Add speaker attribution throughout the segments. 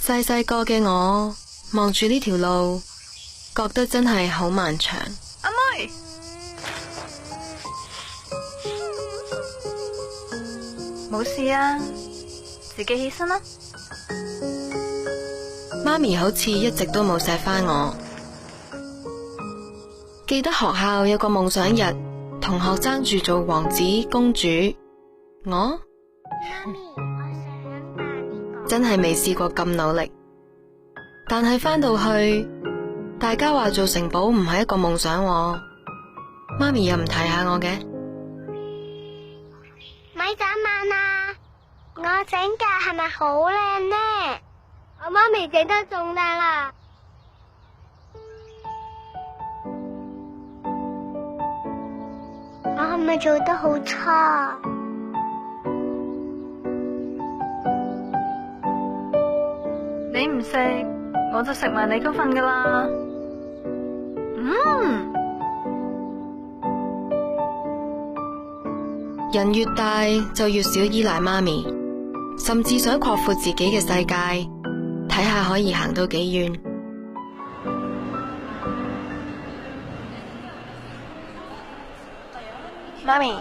Speaker 1: 細細個嘅我望住呢條路，覺得真係好漫長。
Speaker 2: 阿妹，冇事啊，自己起身啦。
Speaker 1: 媽咪好似一直都冇錫返我。記得學校有個夢想日，同學爭住做王子公主，我真係未試過咁努力。但係返到去，大家話做城堡唔係一個夢想喎，媽咪又唔提下我嘅。
Speaker 3: 咪眨眼啊！我整嘅係咪好靚呢？我媽咪整得仲靚啊！我係咪做得好差？
Speaker 2: 你唔食，我就食埋你嗰份噶啦。
Speaker 1: 人越大就越少依賴媽咪，甚至想擴闊自己嘅世界，睇下可以行到幾遠。
Speaker 2: 媽咪，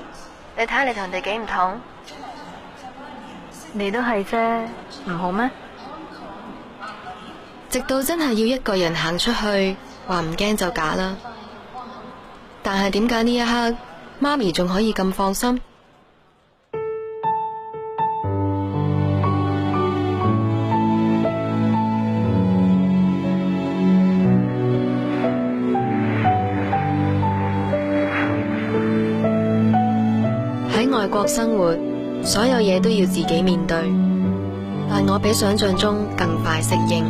Speaker 2: 你睇下你同人哋幾唔同，你都係啫，唔好咩？
Speaker 1: 直到真係要一個人行出去，話唔驚就假啦。但係點解呢一刻，媽咪仲可以咁放心？喺外國生活，所有嘢都要自己面對，但我比想象中更快適應。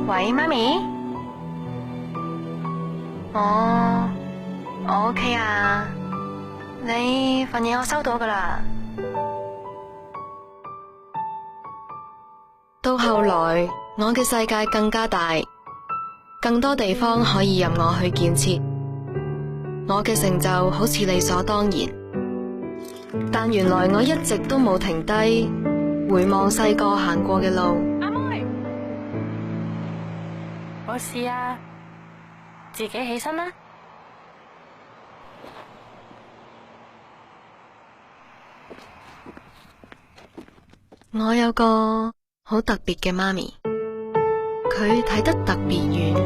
Speaker 2: 喂，媽咪，我 OK 啊，你份嘢我收到噶啦。
Speaker 1: 到後來，我嘅世界更加大，更多地方可以任我去建設。我嘅成就好似理所當然，但原來我一直都冇停低，回望細個行過嘅路。
Speaker 2: 阿妹，冇事啊，自己起身啦。
Speaker 1: 我有個好特別嘅媽咪，佢睇得特別遠。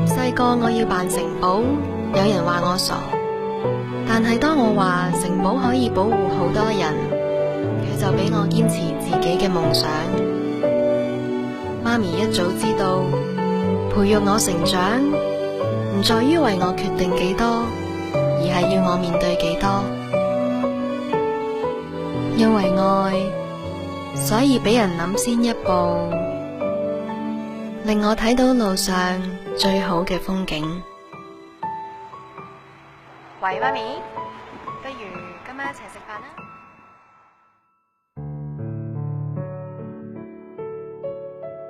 Speaker 1: 細個我要扮城堡，有人話我傻，但係當我話城堡可以保護好多人，佢就俾我堅持自己嘅夢想。媽咪一早知道，培育我成長唔在於為我決定幾多，而係要我面對幾多。因為愛，所以俾人諗先一步，令我睇到路上最好嘅風景。
Speaker 2: 喂，媽咪，不如今晚一齊食飯啦。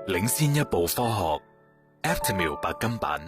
Speaker 4: 領先一步科學 Aptamil 白金版。